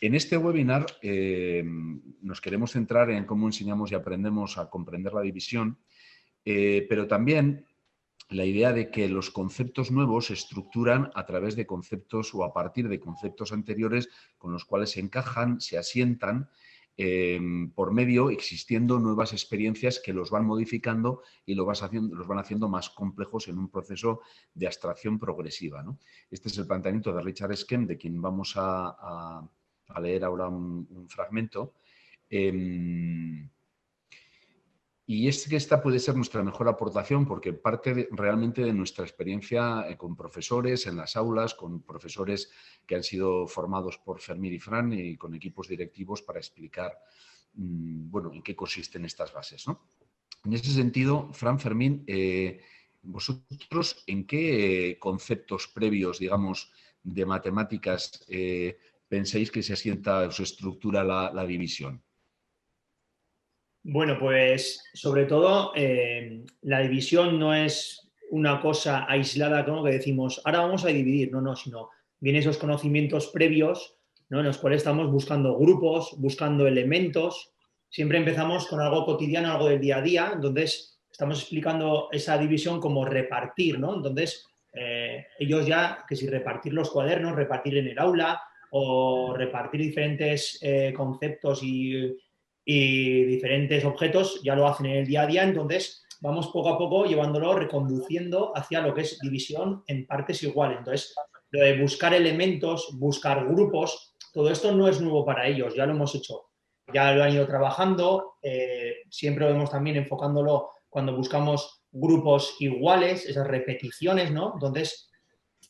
En este webinar nos queremos centrar en cómo enseñamos y aprendemos a comprender la división, pero también la idea de que los conceptos nuevos se estructuran a través de conceptos o a partir de conceptos anteriores con los cuales se encajan, se asientan, por medio existiendo nuevas experiencias que los van modificando y los van haciendo más complejos en un proceso de abstracción progresiva, ¿no? Este es el planteamiento de Richard Schem, de quien vamos a leer ahora un fragmento. Y es que esta puede ser nuestra mejor aportación porque parte realmente de nuestra experiencia con profesores en las aulas, con profesores que han sido formados por Fermín y Fran y con equipos directivos para explicar, bueno, en qué consisten estas bases, ¿no? En ese sentido, Fran, Fermín, vosotros, ¿en qué conceptos previos, digamos, de matemáticas pensáis que se asienta o se estructura la división? Bueno, pues sobre todo la división no es una cosa aislada, ¿no? Que decimos, ahora vamos a dividir, no, sino vienen esos conocimientos previos, ¿no? En los cuales estamos buscando grupos, buscando elementos. Siempre empezamos con algo cotidiano, algo del día a día, entonces estamos explicando esa división como repartir, ¿no? Entonces, ellos ya, que si repartir los cuadernos, repartir en el aula o repartir diferentes conceptos y diferentes objetos ya lo hacen en el día a día, entonces vamos poco a poco llevándolo, reconduciendo hacia lo que es división en partes iguales. Entonces, lo de buscar elementos, buscar grupos, todo esto no es nuevo para ellos, ya lo hemos hecho, ya lo han ido trabajando, siempre lo vemos también enfocándolo cuando buscamos grupos iguales, esas repeticiones, ¿no? Entonces,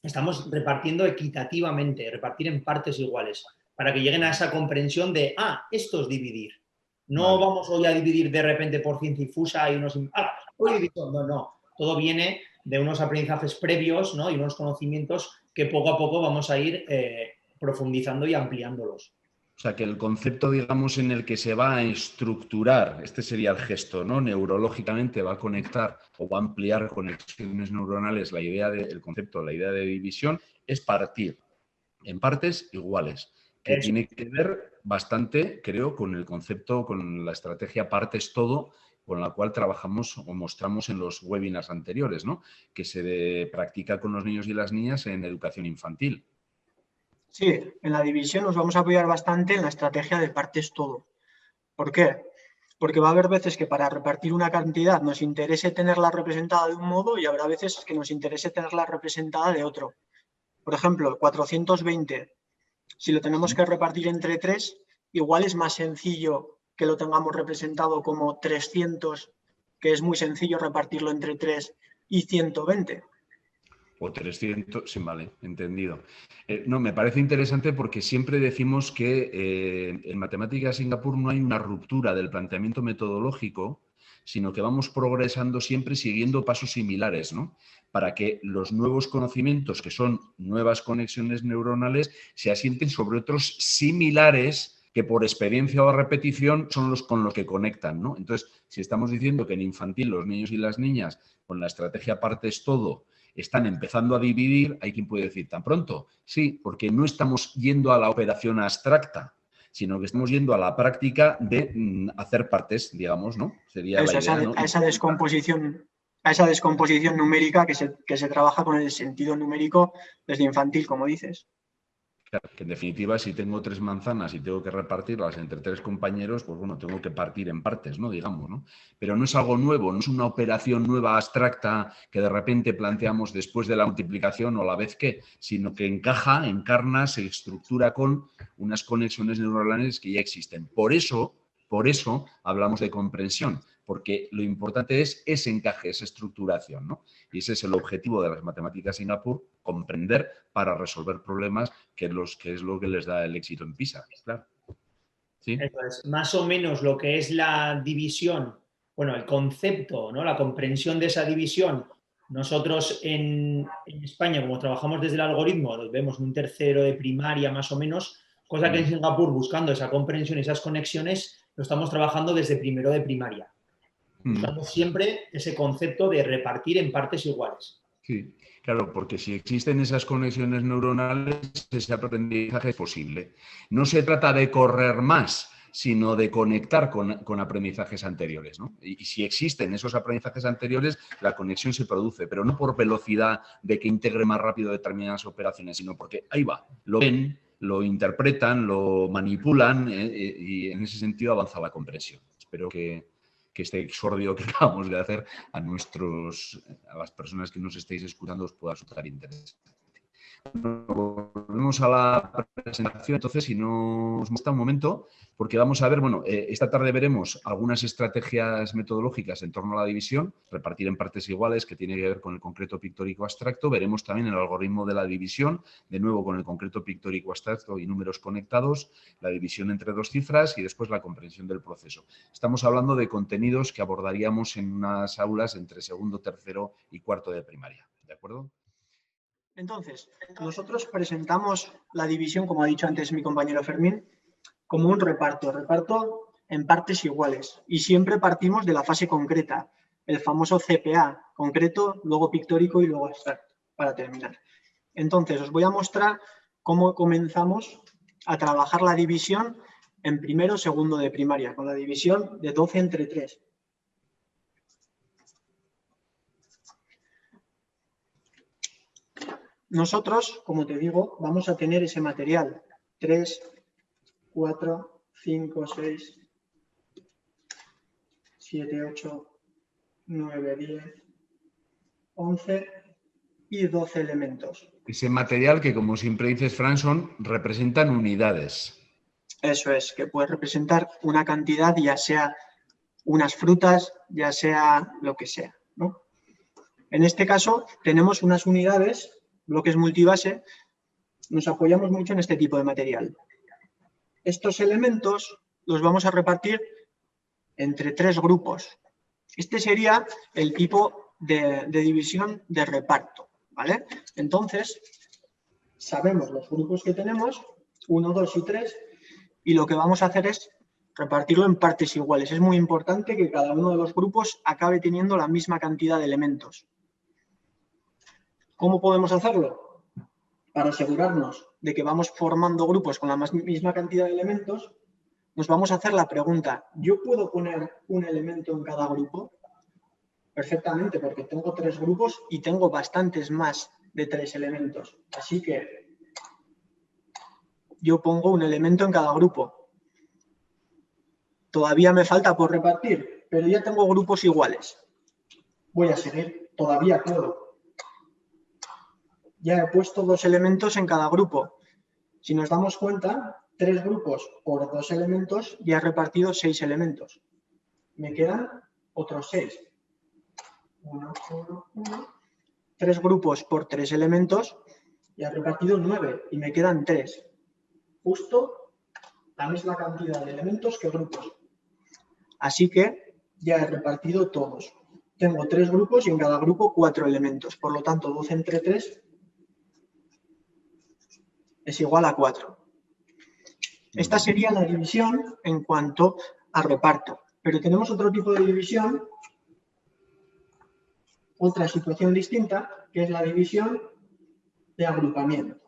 estamos repartiendo equitativamente, repartir en partes iguales, para que lleguen a esa comprensión de, esto es dividir. No vamos hoy a dividir de repente por ciencia infusa y unos... hoy divido. No. Todo viene de unos aprendizajes previos, ¿no? Y unos conocimientos que poco a poco vamos a ir profundizando y ampliándolos. O sea, que el concepto, digamos, en el que se va a estructurar, este sería el gesto, ¿no? Neurológicamente va a conectar o va a ampliar conexiones neuronales el concepto, la idea de división, es partir en partes iguales, que Eso. tiene que ver bastante, creo, con el concepto, con la estrategia partes todo, con la cual trabajamos o mostramos en los webinars anteriores, ¿no? Que se practica con los niños y las niñas en educación infantil. Sí, en la división nos vamos a apoyar bastante en la estrategia de partes todo. ¿Por qué? Porque va a haber veces que para repartir una cantidad nos interese tenerla representada de un modo y habrá veces que nos interese tenerla representada de otro. Por ejemplo, 420, si lo tenemos que repartir entre 3, igual es más sencillo que lo tengamos representado como 300, que es muy sencillo repartirlo entre 3 y 120. O 300, sí, vale, entendido. No, me parece interesante porque siempre decimos que en Matemáticas Singapur no hay una ruptura del planteamiento metodológico, sino que vamos progresando siempre siguiendo pasos similares, ¿no? Para que los nuevos conocimientos, que son nuevas conexiones neuronales, se asienten sobre otros similares que por experiencia o repetición son los con los que conectan, ¿no? Entonces, si estamos diciendo que en infantil los niños y las niñas con la estrategia partes todo están empezando a dividir, hay quien puede decir, ¿tan pronto? Sí, porque no estamos yendo a la operación abstracta, sino que estamos yendo a la práctica de hacer partes, digamos, ¿no? Sería la idea, ¿no? A esa descomposición numérica que se trabaja con el sentido numérico desde infantil, como dices. Claro, que en definitiva, si tengo 3 manzanas y tengo que repartirlas entre 3 compañeros, pues bueno, tengo que partir en partes, ¿no? Digamos, ¿no? Pero no es algo nuevo, no es una operación nueva abstracta que de repente planteamos después de la multiplicación o a la vez que, sino que encarna, se estructura con unas conexiones neuronales que ya existen. Por eso hablamos de comprensión, porque lo importante es ese encaje, esa estructuración, ¿no? Y ese es el objetivo de las matemáticas Singapur, comprender para resolver problemas, que es lo que les da el éxito en PISA, claro. ¿Sí? Entonces, más o menos lo que es la división, bueno, el concepto, ¿no? La comprensión de esa división. Nosotros en España, como trabajamos desde el algoritmo, lo vemos en un tercero de primaria más o menos, cosa que en Singapur, buscando esa comprensión y esas conexiones, lo estamos trabajando desde primero de primaria. Buscando siempre ese concepto de repartir en partes iguales. Sí, claro, porque si existen esas conexiones neuronales, ese aprendizaje es posible. No se trata de correr más, sino de conectar con aprendizajes anteriores, ¿no? Y si existen esos aprendizajes anteriores, la conexión se produce, pero no por velocidad de que integre más rápido determinadas operaciones, sino porque ahí va, lo ven, lo interpretan, lo manipulan y en ese sentido avanza la comprensión. Espero que este exordio que acabamos de hacer a las personas que nos estáis escuchando os pueda resultar interesante. Volvemos a la presentación, entonces, si nos gusta un momento, porque vamos a ver, bueno, esta tarde veremos algunas estrategias metodológicas en torno a la división, repartir en partes iguales, que tiene que ver con el concreto pictórico abstracto. Veremos también el algoritmo de la división, de nuevo con el concreto pictórico abstracto y números conectados, la división entre dos cifras y después la comprensión del proceso. Estamos hablando de contenidos que abordaríamos en unas aulas entre segundo, tercero y cuarto de primaria, ¿de acuerdo? Entonces, nosotros presentamos la división, como ha dicho antes mi compañero Fermín, como un reparto en partes iguales. Y siempre partimos de la fase concreta, el famoso CPA, concreto, luego pictórico y luego abstracto, para terminar. Entonces, os voy a mostrar cómo comenzamos a trabajar la división en primero o segundo de primaria, con la división de 12 entre 3. Nosotros, como te digo, vamos a tener ese material. 3, 4, 5, 6, 7, 8, 9, 10, 11 y 12 elementos. Ese material que, como siempre dices, Franson, representan unidades. Eso es, que puede representar una cantidad, ya sea unas frutas, ya sea lo que sea, ¿no? En este caso, tenemos unas unidades, bloques multibase, nos apoyamos mucho en este tipo de material. Estos elementos los vamos a repartir entre 3 grupos. Este sería el tipo de división de reparto, ¿vale? Entonces, sabemos los grupos que tenemos, 1, 2 y 3, y lo que vamos a hacer es repartirlo en partes iguales. Es muy importante que cada uno de los grupos acabe teniendo la misma cantidad de elementos. ¿Cómo podemos hacerlo? Para asegurarnos de que vamos formando grupos con la misma cantidad de elementos, nos vamos a hacer la pregunta, ¿yo puedo poner un elemento en cada grupo? Perfectamente, porque tengo 3 grupos y tengo bastantes más de 3 elementos. Así que yo pongo un elemento en cada grupo. Todavía me falta por repartir, pero ya tengo grupos iguales. Voy a seguir, todavía puedo. Ya he puesto 2 elementos en cada grupo. Si nos damos cuenta, 3 grupos por 2 elementos, ya he repartido 6 elementos. Me quedan otros 6. 1, 1, 1. 3 grupos por 3 elementos, ya he repartido 9 y me quedan 3. Justo la misma cantidad de elementos que grupos. Así que ya he repartido todos. Tengo 3 grupos y en cada grupo 4 elementos. Por lo tanto, 12 entre 3 es igual a 4. Esta sería la división en cuanto a reparto. Pero tenemos otro tipo de división, otra situación distinta, que es la división de agrupamiento.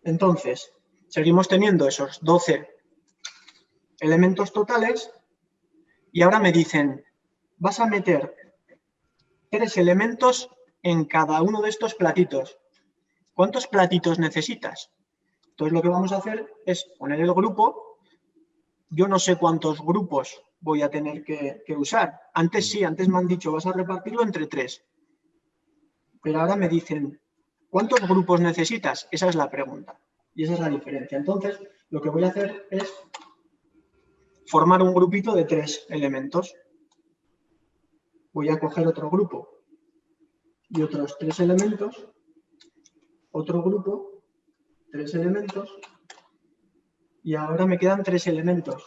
Entonces, seguimos teniendo esos 12 elementos totales y ahora me dicen, vas a meter 3 elementos en cada uno de estos platitos. ¿Cuántos platitos necesitas? Entonces lo que vamos a hacer es poner el grupo. Yo no sé cuántos grupos voy a tener que usar. Antes sí, antes me han dicho, vas a repartirlo entre 3. Pero ahora me dicen, ¿cuántos grupos necesitas? Esa es la pregunta. Y esa es la diferencia. Entonces, lo que voy a hacer es formar un grupito de 3 elementos. Voy a coger otro grupo y otros 3 elementos. Otro grupo. 3 elementos y ahora me quedan 3 elementos,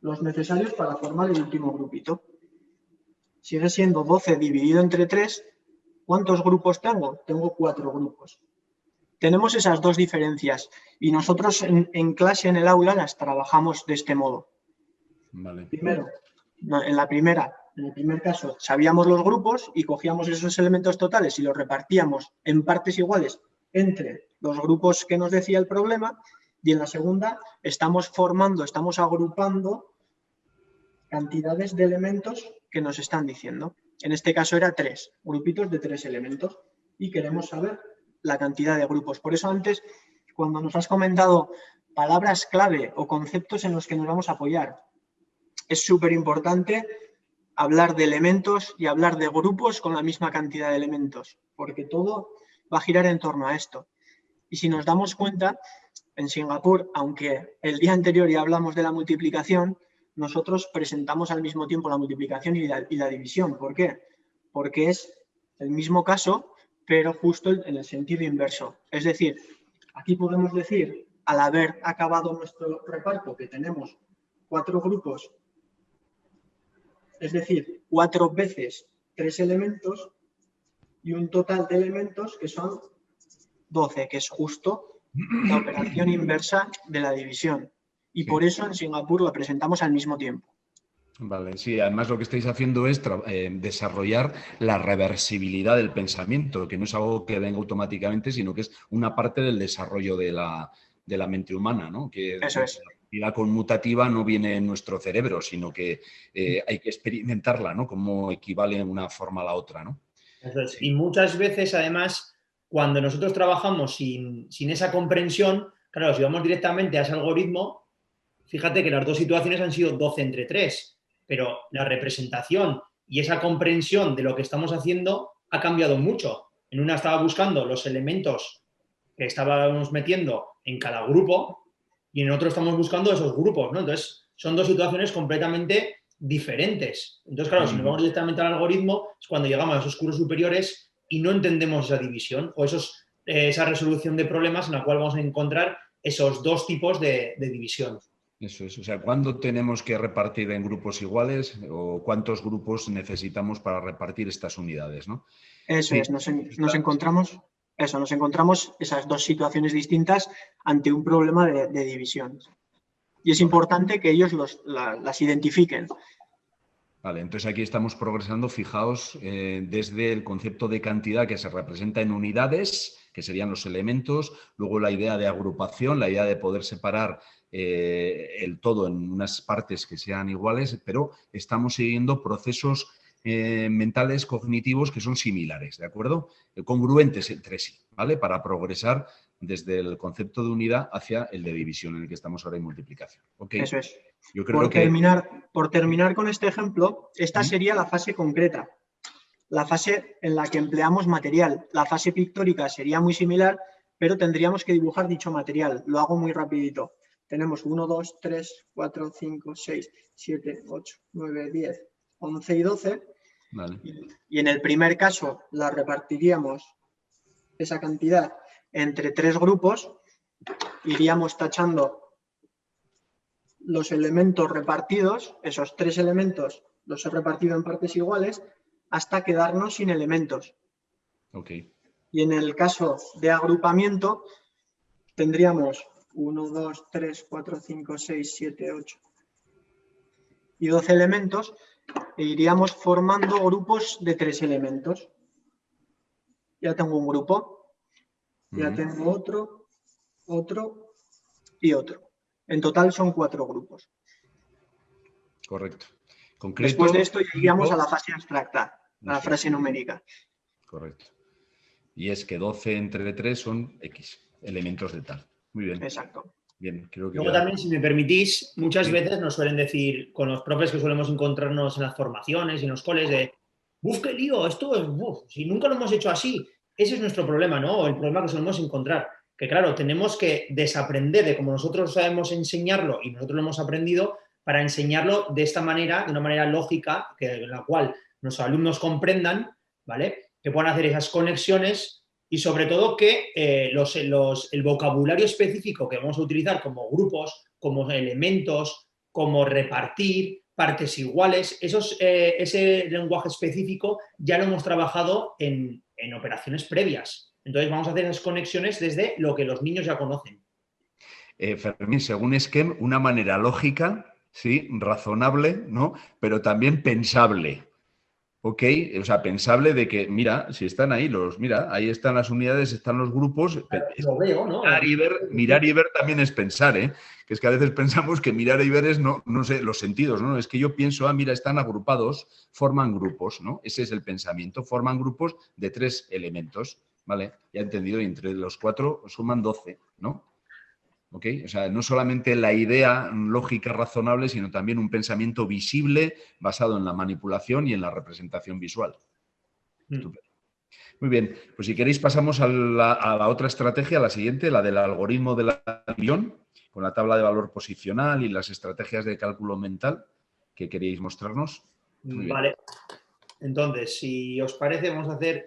los necesarios para formar el último grupito. Sigue siendo 12 dividido entre 3. ¿Cuántos grupos tengo? Tengo 4 grupos. Tenemos esas 2 diferencias y nosotros en clase, en el aula, las trabajamos de este modo. Vale. Primero, en la primera, En el primer caso sabíamos los grupos y cogíamos esos elementos totales y los repartíamos en partes iguales entre los grupos que nos decía el problema, y en la segunda estamos agrupando cantidades de elementos que nos están diciendo. En este caso era 3, grupitos de 3 elementos, y queremos saber la cantidad de grupos. Por eso antes, cuando nos has comentado palabras clave o conceptos en los que nos vamos a apoyar, es súper importante hablar de elementos y hablar de grupos con la misma cantidad de elementos, porque todo va a girar en torno a esto. Y si nos damos cuenta, en Singapur, aunque el día anterior ya hablamos de la multiplicación, nosotros presentamos al mismo tiempo la multiplicación y la división. ¿Por qué? Porque es el mismo caso, pero justo en el sentido inverso. Es decir, aquí podemos decir, al haber acabado nuestro reparto, que tenemos 4 grupos, es decir, 4 veces 3 elementos y un total de elementos que son 12, que es justo la operación inversa de la división. Y por eso en Singapur la presentamos al mismo tiempo. Vale, sí, además lo que estáis haciendo es desarrollar la reversibilidad del pensamiento, que no es algo que venga automáticamente, sino que es una parte del desarrollo de la mente humana, ¿no? Que eso es. La conmutativa no viene en nuestro cerebro, sino que hay que experimentarla, ¿no? Cómo equivale una forma a la otra, ¿no? Eso es. Y muchas veces, además, cuando nosotros trabajamos sin esa comprensión, claro, si vamos directamente a ese algoritmo, fíjate que las dos situaciones han sido 12 entre 3, pero la representación y esa comprensión de lo que estamos haciendo ha cambiado mucho. En una estaba buscando los elementos que estábamos metiendo en cada grupo y en otro estamos buscando esos grupos, ¿no? Entonces, son dos situaciones completamente diferentes. Entonces, claro, si nos vamos directamente al algoritmo, es cuando llegamos a esos cursos superiores y no entendemos esa división o esa resolución de problemas en la cual vamos a encontrar esos dos tipos de división. Eso es, o sea, ¿cuándo tenemos que repartir en grupos iguales o cuántos grupos necesitamos para repartir estas unidades, ¿no? Eso sí, es, nos encontramos esas dos situaciones distintas ante un problema de división. Y es importante que ellos las identifiquen. Vale, entonces aquí estamos progresando, fijaos, desde el concepto de cantidad que se representa en unidades, que serían los elementos, luego la idea de agrupación, la idea de poder separar el todo en unas partes que sean iguales, pero estamos siguiendo procesos mentales, cognitivos que son similares, ¿de acuerdo? Congruentes entre sí, ¿vale? Para progresar desde el concepto de unidad hacia el de división, en el que estamos ahora en multiplicación. ¿Okay? Eso es. Yo creo que... Por terminar con este ejemplo, esta sería la fase concreta, la fase en la que empleamos material. La fase pictórica sería muy similar, pero tendríamos que dibujar dicho material. Lo hago muy rapidito. Tenemos 1, 2, 3, 4, 5, 6, 7, 8, 9, 10, 11 y 12. Vale. Y en el primer caso la repartiríamos esa cantidad entre 3 grupos, iríamos tachando los elementos repartidos, esos 3 elementos los he repartido en partes iguales, hasta quedarnos sin elementos. Okay. Y en el caso de agrupamiento tendríamos 1, 2, 3, 4, 5, 6, 7, 8 y 12 elementos e iríamos formando grupos de 3 elementos. Ya tengo un grupo, ya tengo otro y otro. En total son 4 grupos. Correcto. Concreto, después de esto iríamos a la fase abstracta, a la fase numérica. Correcto. Y es que 12 entre 3 son X, elementos de tal. Muy bien. Exacto. Bien, creo que luego también, si me permitís, muchas veces nos suelen decir, con los profes que solemos encontrarnos en las formaciones y en los coles, de ¡buf, qué lío! Esto es, si nunca lo hemos hecho así. Ese es nuestro problema, ¿no? O el problema que solemos encontrar. Que claro, tenemos que desaprender de cómo nosotros sabemos enseñarlo y nosotros lo hemos aprendido para enseñarlo de esta manera, de una manera lógica, en la cual nuestros alumnos comprendan, ¿vale? Que puedan hacer esas conexiones y sobre todo que el vocabulario específico que vamos a utilizar como grupos, como elementos, como repartir, partes iguales, ese lenguaje específico ya lo hemos trabajado en operaciones previas. Entonces vamos a hacer esas conexiones desde lo que los niños ya conocen. Fermín, según Scheme, una manera lógica sí, razonable, ¿no? Pero también pensable. ¿Ok? O sea, pensable de que, mira, si están ahí mira, ahí están las unidades, están los grupos. Lo veo, ¿no? Mirar y ver también es pensar, ¿eh? Que es que a veces pensamos que mirar y ver es, no sé, los sentidos, ¿no? Es que yo pienso, mira, están agrupados, forman grupos, ¿no? Ese es el pensamiento, forman grupos de 3 elementos, ¿vale? Ya he entendido, y entre los 4 suman 12, ¿no? ¿Ok? O sea, no solamente la idea lógica razonable, sino también un pensamiento visible basado en la manipulación y en la representación visual. Estupendo. Muy bien, pues si queréis pasamos a la otra estrategia, la siguiente, la del algoritmo de la división, con la tabla de valor posicional y las estrategias de cálculo mental que queréis mostrarnos. Muy bien. Vale. Entonces, si os parece, vamos a hacer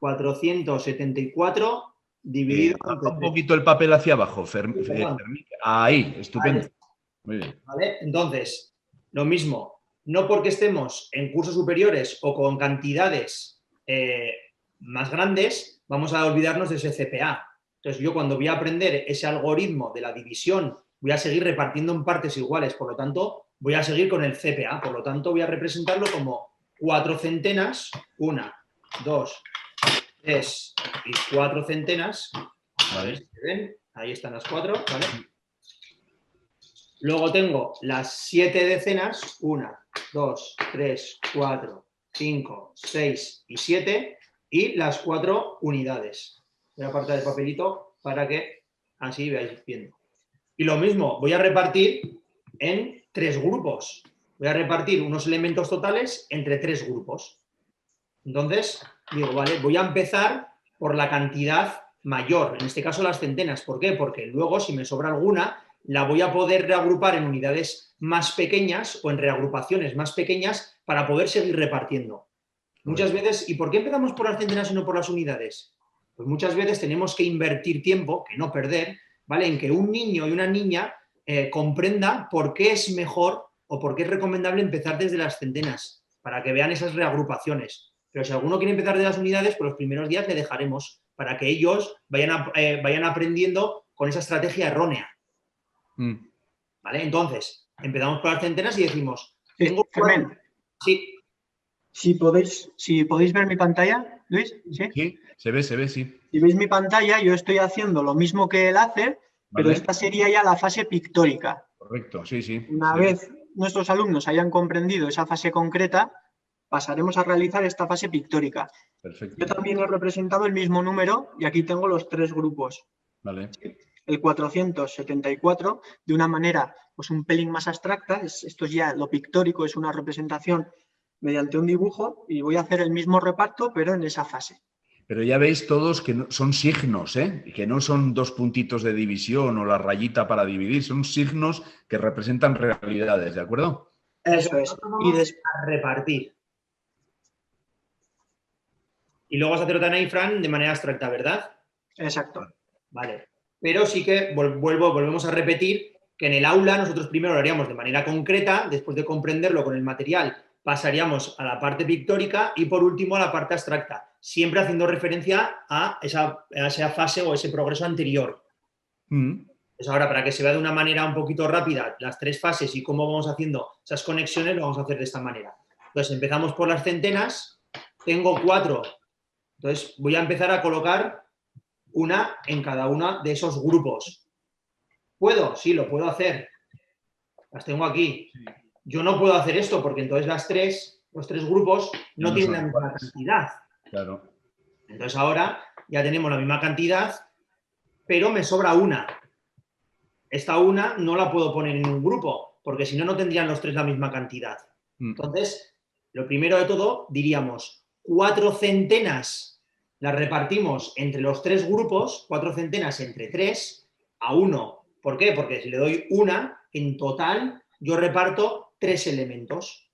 474 dividido entre Un 3. poquito el papel hacia abajo, ahí, estupendo. Ahí. Muy bien. ¿Vale? Entonces, lo mismo, no porque estemos en cursos superiores o con cantidades más grandes, vamos a olvidarnos de ese CPA. Entonces, yo cuando voy a aprender ese algoritmo de la división, voy a seguir repartiendo en partes iguales, por lo tanto, voy a seguir con el CPA. Por lo tanto, voy a representarlo como 4 centenas, 1, 2, 3 y 4 centenas. A ver si se ven. Ahí están las 4, ¿vale? Luego tengo las 7 decenas, 1, 2, 3, 4, 5, 6 y 7, y las 4 unidades. Voy a apartar el papelito para que así veáis viendo. Y lo mismo, voy a repartir en 3 grupos. Voy a repartir unos elementos totales entre 3 grupos. Entonces, digo, vale, voy a empezar por la cantidad mayor, en este caso las centenas. ¿Por qué? Porque luego, si me sobra alguna, la voy a poder reagrupar en unidades más pequeñas o en reagrupaciones más pequeñas para poder seguir repartiendo. Muchas veces, ¿y por qué empezamos por las centenas y no por las unidades? Pues muchas veces tenemos que invertir tiempo, que no perder, ¿vale? En que un niño y una niña comprenda por qué es mejor o por qué es recomendable empezar desde las centenas, para que vean esas reagrupaciones. Pero si alguno quiere empezar de las unidades, pues los primeros días le dejaremos para que ellos vayan aprendiendo con esa estrategia errónea. ¿Vale? Entonces, empezamos por las centenas y decimos... Tengo Fermín. Sí. Si podéis ver mi pantalla, Luis. Sí, se ve, sí. Si veis mi pantalla, yo estoy haciendo lo mismo que él hace, ¿vale? Pero esta sería ya la fase pictórica. Correcto, sí. Una vez nuestros alumnos hayan comprendido esa fase concreta, pasaremos a realizar esta fase pictórica. Perfecto. Yo también he representado el mismo número y aquí tengo los 3 grupos. Vale. El 474, de una manera pues un pelín más abstracta, esto es ya lo pictórico, es una representación mediante un dibujo, y voy a hacer el mismo reparto, pero en esa fase. Pero ya veis todos que son signos, ¿eh? Que no son 2 puntitos de división o la rayita para dividir, son signos que representan realidades, ¿de acuerdo? Eso es. Y a repartir. Y luego vas a hacer otra Fran de manera abstracta, ¿verdad? Exacto. Vale. Pero sí que volvemos a repetir que en el aula nosotros primero lo haríamos de manera concreta, después de comprenderlo con el material, pasaríamos a la parte pictórica y por último a la parte abstracta, siempre haciendo referencia a esa fase o ese progreso anterior. Pues ahora, para que se vea de una manera un poquito rápida las 3 fases y cómo vamos haciendo esas conexiones, lo vamos a hacer de esta manera. Entonces, empezamos por las centenas, tengo 4, entonces voy a empezar a colocar una en cada uno de esos grupos. ¿Puedo? Sí, lo puedo hacer. Las tengo aquí. Yo no puedo hacer esto porque entonces los 3 grupos no tienen la misma cantidad. Claro. Entonces ahora ya tenemos la misma cantidad, pero me sobra una. Esta una no la puedo poner en un grupo, porque si no, no tendrían los 3 la misma cantidad. Entonces, lo primero de todo, diríamos 4 centenas las repartimos entre los 3 grupos, 4 centenas entre 3 a 1. ¿Por qué? Porque si le doy una, en total yo reparto 3 elementos.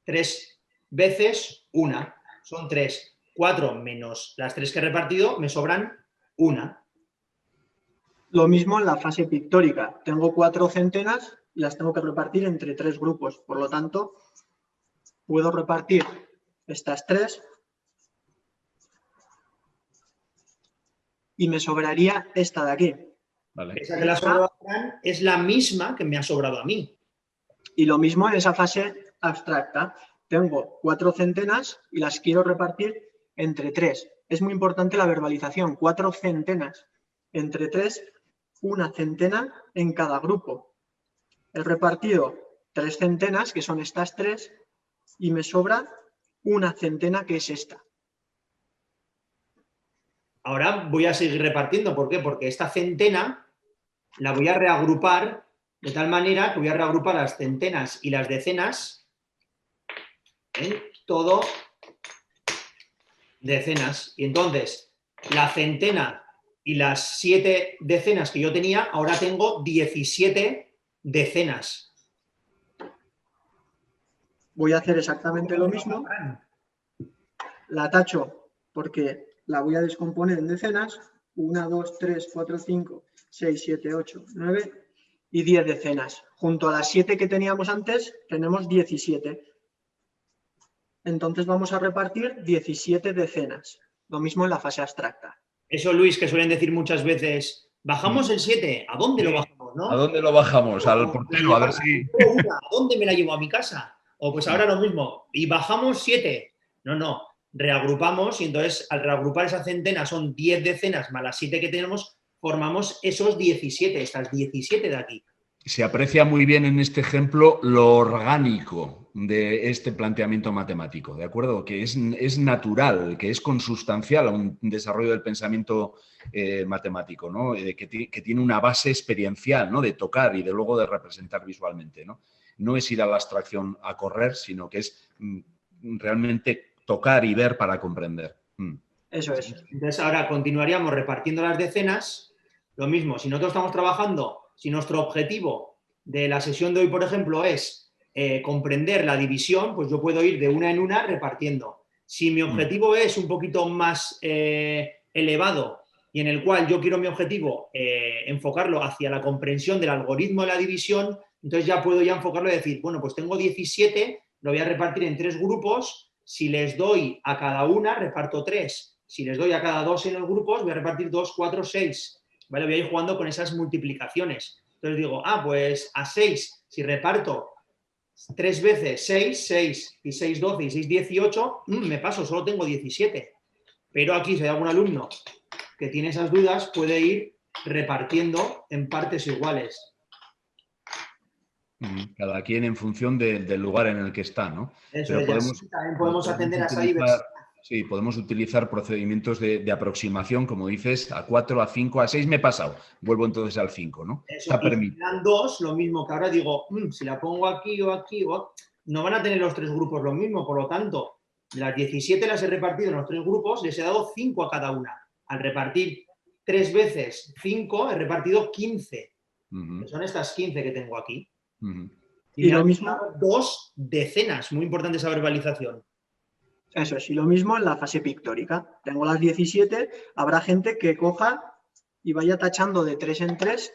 3 veces 1. Son 3. 4 menos las 3 que he repartido, me sobran 1. Lo mismo en la fase pictórica. Tengo 4 centenas y las tengo que repartir entre 3 grupos. Por lo tanto, puedo repartir estas 3 y me sobraría esta de aquí. Vale. Esa que la ha sobrado a Fran es la misma que me ha sobrado a mí. Y lo mismo en esa fase abstracta. Tengo 4 centenas y las quiero repartir entre 3. Es muy importante la verbalización. 4 centenas entre 3, una centena en cada grupo. He repartido 3 centenas, que son estas 3, y me sobra una centena, que es esta. Ahora voy a seguir repartiendo. ¿Por qué? Porque esta centena la voy a reagrupar de tal manera que voy a reagrupar las centenas y las decenas en todo decenas. Y entonces, la centena y las 7 decenas que yo tenía, ahora tengo 17 decenas. Voy a hacer exactamente lo mismo. La tacho porque la voy a descomponer en decenas. 1, 2, 3, 4, 5, 6, 7, 8, 9 y 10 decenas. Junto a las 7 que teníamos antes, tenemos 17. Entonces vamos a repartir 17 decenas. Lo mismo en la fase abstracta. Eso, Luis, que suelen decir muchas veces, bajamos el 7, ¿a dónde lo bajamos? ¿No? ¿A dónde lo bajamos? Al portero, a ver si... ¿A dónde me la llevo? ¿A mi casa? O pues ahora lo mismo, y bajamos 7. No, reagrupamos y entonces al reagrupar esa centena son 10 decenas más las 7 que tenemos, formamos esos 17, estas 17 de aquí. Se aprecia muy bien en este ejemplo lo orgánico de este planteamiento matemático, ¿de acuerdo? Que es natural, que es consustancial a un desarrollo del pensamiento matemático, ¿no? Que tiene una base experiencial, ¿no? De tocar y de luego de representar visualmente, ¿no? No es ir a la abstracción a correr, sino que es realmente tocar y ver para comprender. Eso es. Entonces ahora continuaríamos repartiendo las decenas. Lo mismo, si nosotros estamos trabajando, si nuestro objetivo de la sesión de hoy, por ejemplo, es comprender la división, pues yo puedo ir de una en una repartiendo. Si mi objetivo es un poquito más elevado y en el cual yo quiero mi objetivo enfocarlo hacia la comprensión del algoritmo de la división, entonces ya puedo enfocarlo y decir, bueno, pues tengo 17, lo voy a repartir en 3 grupos. Si les doy a cada una, reparto 3. Si les doy a cada 2 en los grupos, voy a repartir 2, 4, 6. ¿Vale? Voy a ir jugando con esas multiplicaciones. Entonces digo, pues a 6, si reparto 3 veces 6, 6 y 6, 12 y 6, 18, me paso, solo tengo 17. Pero aquí, si hay algún alumno que tiene esas dudas, puede ir repartiendo en partes iguales. Cada quien en función del lugar en el que está, ¿no? Eso es, también podemos atender a esa diversidad. Sí, podemos utilizar procedimientos de aproximación, como dices, a 4, a 5, a 6 me he pasado. Vuelvo entonces al 5, ¿no? Eso, y si dan 2, lo mismo que ahora digo, si la pongo aquí o aquí, no van a tener los 3 grupos lo mismo, por lo tanto, las 17 las he repartido en los 3 grupos, les he dado 5 a cada una. Al repartir 3 veces 5, he repartido 15. Que son estas 15 que tengo aquí. Y lo mismo, 2 decenas, muy importante esa verbalización. Eso es, y lo mismo en la fase pictórica. Tengo las 17, habrá gente que coja y vaya tachando de 3 en 3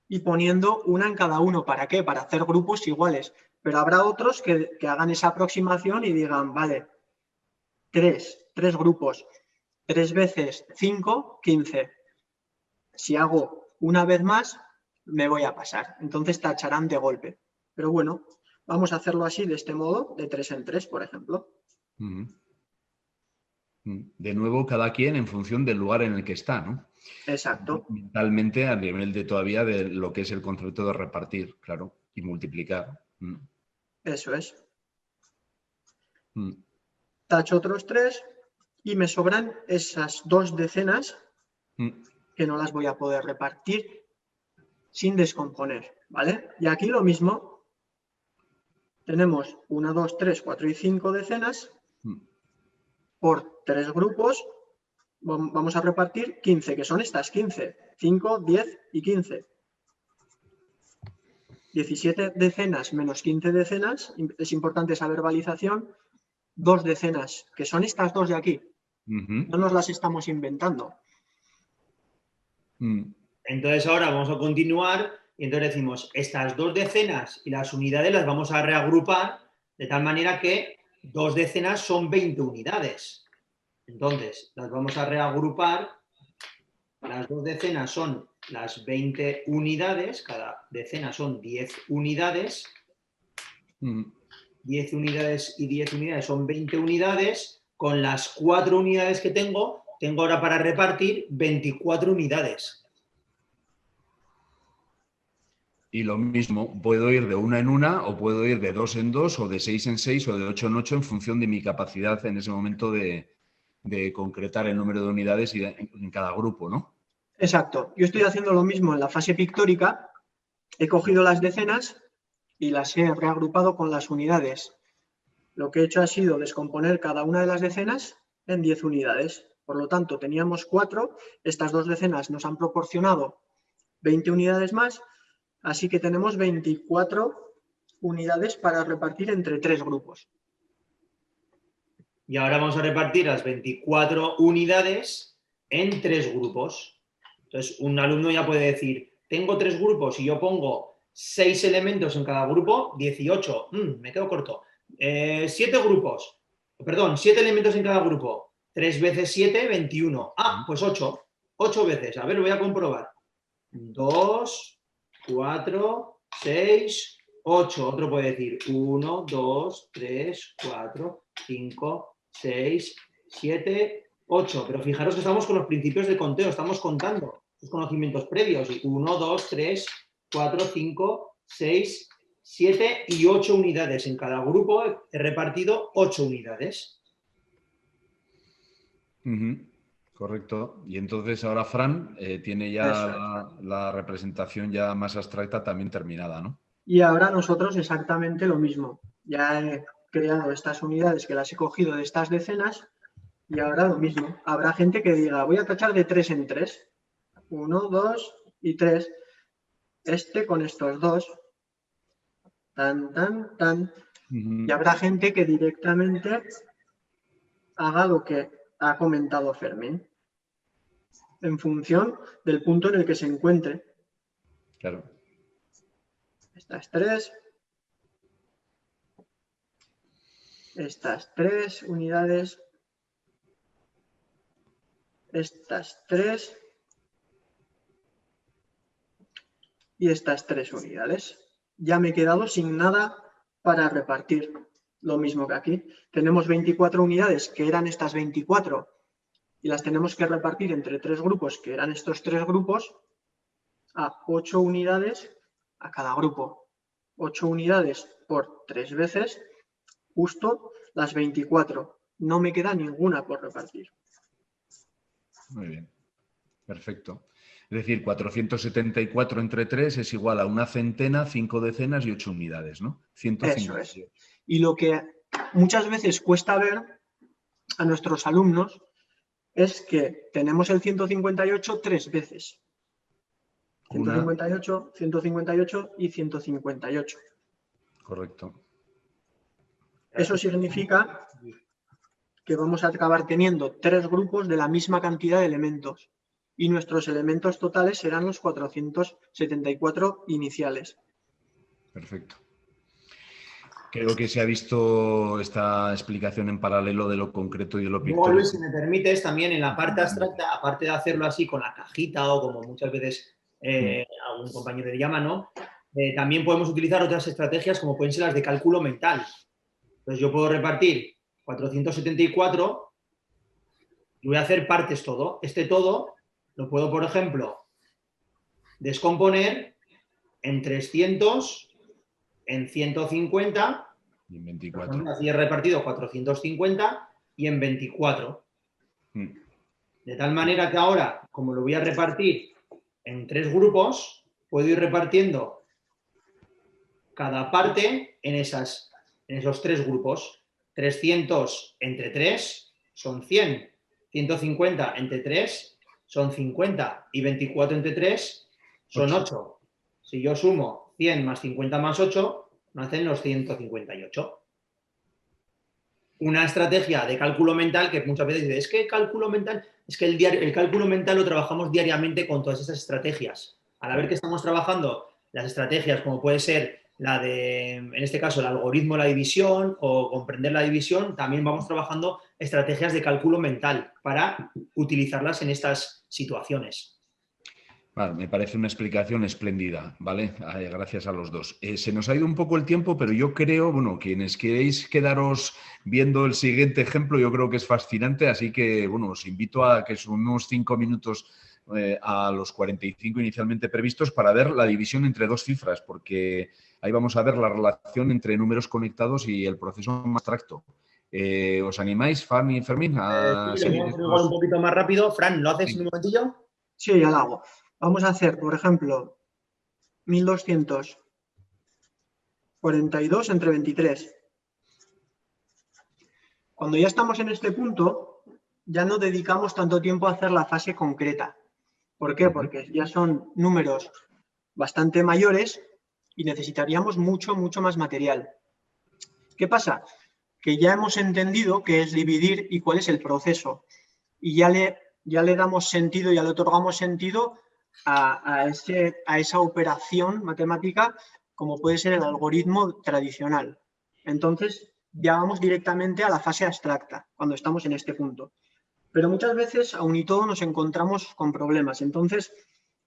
y poniendo una en cada uno. ¿Para qué? Para hacer grupos iguales. Pero habrá otros que hagan esa aproximación y digan, vale, 3 grupos, 3 veces 5, 15. Si hago una vez más, me voy a pasar. Entonces tacharán de golpe. Pero bueno, vamos a hacerlo así, de este modo, de 3 en 3, por ejemplo. De nuevo, cada quien en función del lugar en el que está, ¿no? Exacto. Mentalmente, a nivel de todavía de lo que es el concepto de repartir, claro, y multiplicar. Eso es. Tacho otros 3 y me sobran esas 2 decenas que no las voy a poder repartir sin descomponer, ¿vale? Y aquí lo mismo. Tenemos 1, 2, 3, 4 y 5 decenas. Por 3 grupos vamos a repartir 15, que son estas 15. 5, 10 y 15. 17 decenas menos 15 decenas, es importante esa verbalización. 2 decenas, que son estas 2 de aquí. No nos las estamos inventando. Entonces ahora vamos a continuar y entonces decimos, estas 2 decenas y las unidades las vamos a reagrupar de tal manera que 2 decenas son 20 unidades. Entonces, las vamos a reagrupar. Las 2 decenas son las 20 unidades, cada decena son 10 unidades, 10 unidades y 10 unidades son 20 unidades, con las 4 unidades que tengo ahora para repartir 24 unidades. Y lo mismo, puedo ir de una en una, o puedo ir de 2 en 2, o de 6 en 6, o de 8 en 8, en función de mi capacidad en ese momento de concretar el número de unidades en cada grupo, ¿no? Exacto. Yo estoy haciendo lo mismo en la fase pictórica. He cogido las decenas y las he reagrupado con las unidades. Lo que he hecho ha sido descomponer cada una de las decenas en 10 unidades. Por lo tanto, teníamos 4. Estas 2 decenas nos han proporcionado 20 unidades más. Así que tenemos 24 unidades para repartir entre 3 grupos. Y ahora vamos a repartir las 24 unidades en 3 grupos. Entonces, un alumno ya puede decir, tengo 3 grupos y yo pongo 6 elementos en cada grupo, 18. Me quedo corto. 7 grupos. Perdón, 7 elementos en cada grupo. 3 veces 7, 21. Pues 8. 8 veces. A ver, lo voy a comprobar. 2... 4, 6, 8. Otro puede decir 1, 2, 3, 4, 5, 6, 7, 8. Pero fijaros que estamos con los principios de conteo, estamos contando los conocimientos previos. 1, 2, 3, 4, 5, 6, 7 y 8 unidades. En cada grupo he repartido 8 unidades. Correcto. Y entonces ahora Fran tiene ya la representación ya más abstracta también terminada, ¿no? Y ahora nosotros exactamente lo mismo. Ya he creado estas unidades que las he cogido de estas decenas y ahora lo mismo. Habrá gente que diga, voy a tachar de 3 en 3. 1, 2 y 3. Este con estos 2. Tan, tan, tan. Y habrá gente que directamente haga lo que ha comentado Fermín, en función del punto en el que se encuentre. Claro. Estas 3. Estas 3 unidades. Estas 3. Y estas 3 unidades. Ya me he quedado sin nada para repartir. Lo mismo que aquí. Tenemos 24 unidades, que eran estas 24, y las tenemos que repartir entre 3 grupos, que eran estos 3 grupos, a 8 unidades a cada grupo. 8 unidades por 3 veces, justo las 24. No me queda ninguna por repartir. Muy bien. Perfecto. Es decir, 474 entre 3 es igual a una centena, 5 decenas y 8 unidades, ¿no? 158. Eso es. Y lo que muchas veces cuesta ver a nuestros alumnos es que tenemos el 158 3 veces. 158, 158 y 158. Correcto. Eso significa que vamos a acabar teniendo 3 grupos de la misma cantidad de elementos. Y nuestros elementos totales serán los 474 iniciales. Perfecto. Creo que se ha visto esta explicación en paralelo de lo concreto y de lo pictórico. Luego, Luis, si me permites, también en la parte abstracta, aparte de hacerlo así con la cajita o como muchas veces algún compañero le llama, ¿no? También podemos utilizar otras estrategias como pueden ser las de cálculo mental. Entonces yo puedo repartir 474 y voy a hacer partes todo. Este todo lo puedo, por ejemplo, descomponer en 300, en 150, y en 24. Así he repartido 450 y en 24. De tal manera que ahora, como lo voy a repartir en 3 grupos, puedo ir repartiendo cada parte en esos 3 grupos. 300 entre 3 son 100, 150 entre 3 son 50 y 24 entre 3 son 8. Si yo sumo 100 más 50 más 8, me hacen los 158. Una estrategia de cálculo mental que muchas veces dice, es que el cálculo mental lo trabajamos diariamente con todas esas estrategias. A la vez que estamos trabajando las estrategias como puede ser la de, en este caso, el algoritmo de la división o comprender la división, también vamos trabajando estrategias de cálculo mental para utilizarlas en estas situaciones. Vale, me parece una explicación espléndida, ¿vale? Gracias a los dos. Se nos ha ido un poco el tiempo, pero yo creo, bueno, quienes queréis quedaros viendo el siguiente ejemplo, yo creo que es fascinante, así que, bueno, os invito a que son unos 5 minutos a los 45 inicialmente previstos para ver la división entre dos cifras, porque ahí vamos a ver la relación entre números conectados y el proceso más abstracto. ¿Os animáis, Fran y Fermín, a Sí, seguir vamos a hacer igual un poquito más rápido. Fran, ¿lo haces Sí. en un momentillo? Sí, ya lo hago. Vamos a hacer, por ejemplo, 1242 entre 23. Cuando ya estamos en este punto, ya no dedicamos tanto tiempo a hacer la fase concreta. ¿Por qué? Porque ya son números bastante mayores y necesitaríamos mucho más material. ¿Qué pasa? Que ya hemos entendido qué es dividir y cuál es el proceso. Y ya le damos sentido, ya le otorgamos sentido a esa operación matemática como puede ser el algoritmo tradicional. Entonces, ya vamos directamente a la fase abstracta, cuando estamos en este punto. Pero muchas veces, aun y todo, nos encontramos con problemas. Entonces,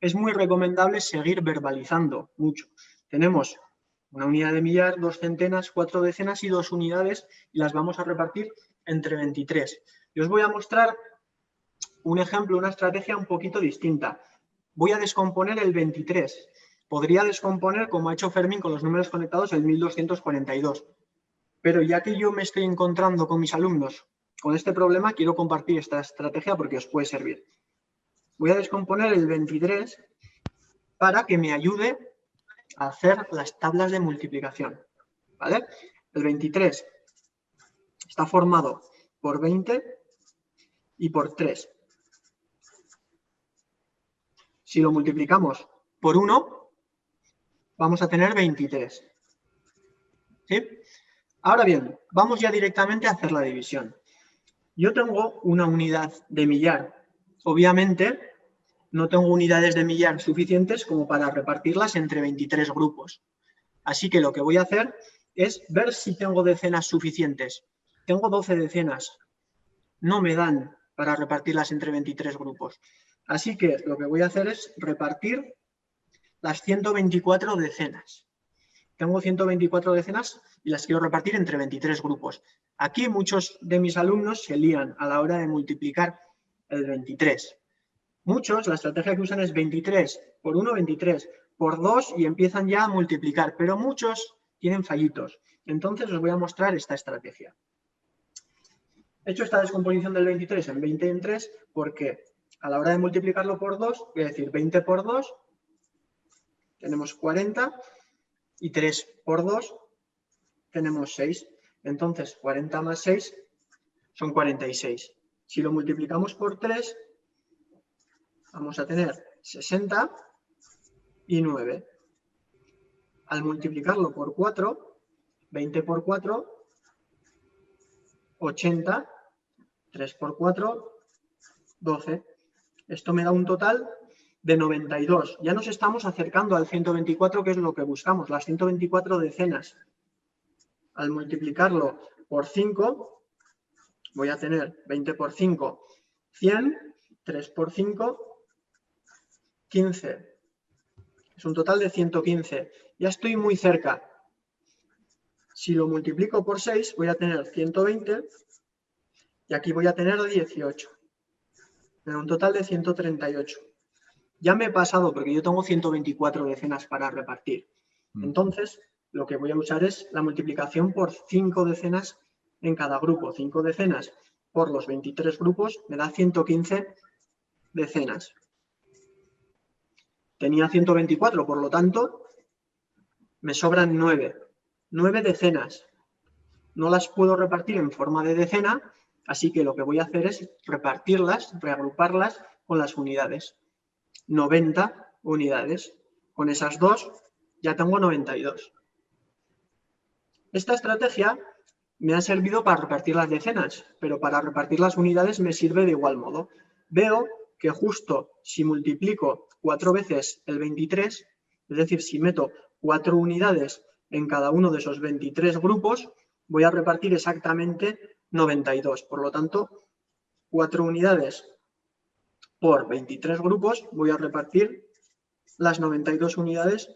es muy recomendable seguir verbalizando mucho. Tenemos una unidad de millar, 2 centenas, 4 decenas y 2 unidades y las vamos a repartir entre 23. Y os voy a mostrar un ejemplo, una estrategia un poquito distinta. Voy a descomponer el 23. Podría descomponer, como ha hecho Fermín con los números conectados, el 1242. Pero ya que yo me estoy encontrando con mis alumnos con este problema, quiero compartir esta estrategia porque os puede servir. Voy a descomponer el 23 para que me ayude a hacer las tablas de multiplicación. ¿Vale? El 23 está formado por 20 y por 3. Si lo multiplicamos por 1, vamos a tener 23. ¿Sí? Ahora bien, vamos ya directamente a hacer la división. Yo tengo una unidad de millar. Obviamente, no tengo unidades de millar suficientes como para repartirlas entre 23 grupos. Así que lo que voy a hacer es ver si tengo decenas suficientes. Tengo 12 decenas. No me dan para repartirlas entre 23 grupos. Así que lo que voy a hacer es repartir las 124 decenas. Tengo 124 decenas y las quiero repartir entre 23 grupos. Aquí muchos de mis alumnos se lían a la hora de multiplicar el 23. Muchos, la estrategia que usan es 23 por 1, 23, por 2 y empiezan ya a multiplicar, pero muchos tienen fallitos. Entonces os voy a mostrar esta estrategia. He hecho esta descomposición del 23 en 20 en 3 porque a la hora de multiplicarlo por 2, voy a decir 20 por 2, tenemos 40 y 3 por 2 tenemos 6. Entonces 40 más 6 son 46. Si lo multiplicamos por 3, vamos a tener 60 y 9. Al multiplicarlo por 4, 20 por 4, 80, 3 por 4, 12. Esto me da un total de 92. Ya nos estamos acercando al 124, que es lo que buscamos, las 124 decenas. Al multiplicarlo por 5, voy a tener 20 por 5, 100, 3 por 5, 15. Es un total de 115. Ya estoy muy cerca. Si lo multiplico por 6, voy a tener 120 y aquí voy a tener 18. En un total de 138. Ya me he pasado porque yo tengo 124 decenas para repartir. Entonces, lo que voy a usar es la multiplicación por 5 decenas en cada grupo. 5 decenas por los 23 grupos me da 115 decenas. Tenía 124, por lo tanto, me sobran 9. 9 decenas. No las puedo repartir en forma de decena, así que lo que voy a hacer es repartirlas, reagruparlas con las unidades. 90 unidades. Con esas dos ya tengo 92. Esta estrategia me ha servido para repartir las decenas, pero para repartir las unidades me sirve de igual modo. Veo que justo si multiplico 4 veces el 23, es decir, si meto 4 unidades en cada uno de esos 23 grupos, voy a repartir exactamente 92. Por lo tanto, 4 unidades por 23 grupos, voy a repartir las 92 unidades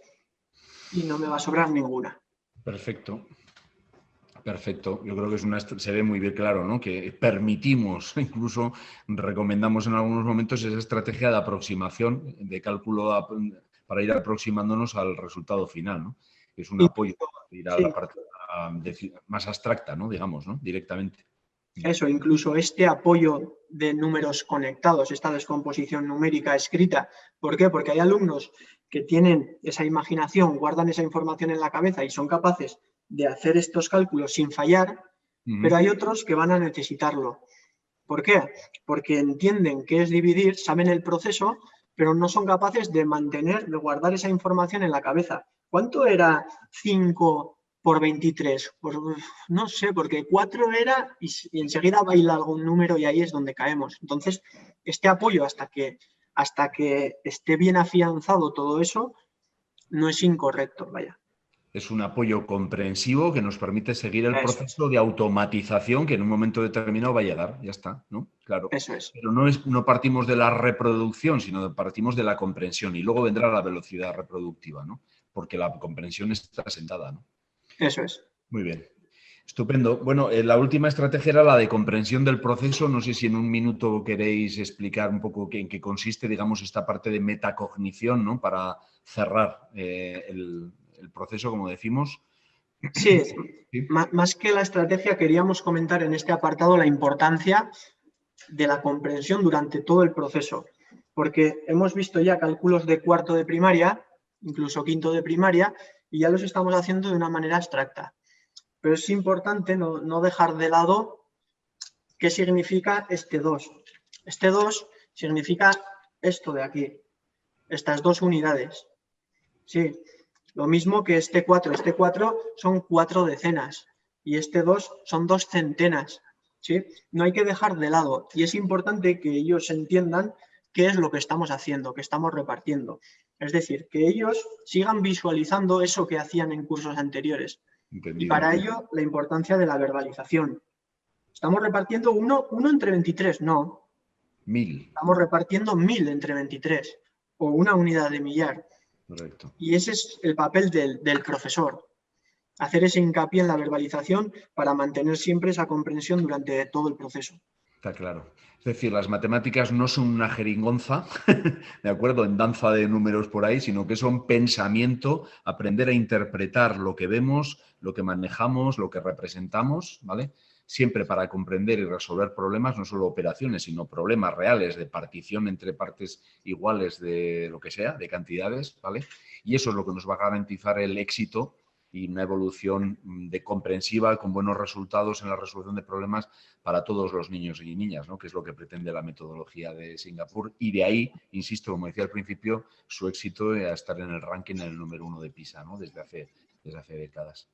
y no me va a sobrar ninguna. Perfecto. Perfecto. Yo creo que se ve muy bien claro, ¿no? Que permitimos, incluso recomendamos en algunos momentos esa estrategia de aproximación, de cálculo para ir aproximándonos al resultado final, ¿no? Es un apoyo para ir a la parte más abstracta, ¿no? Digamos, ¿no? Directamente. Eso, incluso este apoyo de números conectados, esta descomposición numérica escrita. ¿Por qué? Porque hay alumnos que tienen esa imaginación, guardan esa información en la cabeza y son capaces de hacer estos cálculos sin fallar, pero hay otros que van a necesitarlo. ¿Por qué? Porque entienden qué es dividir, saben el proceso, pero no son capaces de de guardar esa información en la cabeza. ¿Cuánto era 5 por 23? Pues no sé, porque 4 era y enseguida baila algún número y ahí es donde caemos. Entonces, este apoyo hasta que esté bien afianzado todo eso, no es incorrecto, vaya. Es un apoyo comprensivo que nos permite seguir el proceso de automatización que en un momento determinado va a llegar. Ya está, ¿no? Claro. Eso es. Pero no partimos de la reproducción, sino partimos de la comprensión y luego vendrá la velocidad reproductiva, ¿no? Porque la comprensión está sentada, ¿no? Eso es. Muy bien. Estupendo. Bueno, la última estrategia era la de comprensión del proceso. No sé si en un minuto queréis explicar un poco en qué consiste, digamos, esta parte de metacognición, ¿no? Para cerrar el proceso, como decimos. Sí, más que la estrategia, queríamos comentar en este apartado la importancia de la comprensión durante todo el proceso, porque hemos visto ya cálculos de cuarto de primaria, incluso quinto de primaria, y ya los estamos haciendo de una manera abstracta. Pero es importante no dejar de lado qué significa este 2. Este 2 significa esto de aquí, estas 2 unidades. Sí, lo mismo que este 4. Este 4 son 4 decenas y este 2 son 2 centenas. ¿Sí? No hay que dejar de lado y es importante que ellos entiendan qué es lo que estamos haciendo, que estamos repartiendo. Es decir, que ellos sigan visualizando eso que hacían en cursos anteriores. Entendido. Y para ello, la importancia de la verbalización. ¿Estamos repartiendo 1 entre 23? No. 1000. Estamos repartiendo 1000 entre 23 o una unidad de millar. Correcto. Y ese es el papel del profesor. Hacer ese hincapié en la verbalización para mantener siempre esa comprensión durante todo el proceso. Está claro. Es decir, las matemáticas no son una jeringonza, ¿de acuerdo? En danza de números por ahí, sino que son pensamiento, aprender a interpretar lo que vemos, lo que manejamos, lo que representamos, ¿vale? Siempre para comprender y resolver problemas, no solo operaciones, sino problemas reales de partición entre partes iguales de lo que sea, de cantidades, ¿vale? Y eso es lo que nos va a garantizar el éxito y una evolución comprensiva con buenos resultados en la resolución de problemas para todos los niños y niñas, ¿no? Que es lo que pretende la metodología de Singapur. Y de ahí, insisto, como decía al principio, su éxito a estar en el ranking en el número 1 de PISA, ¿no? Desde hace décadas.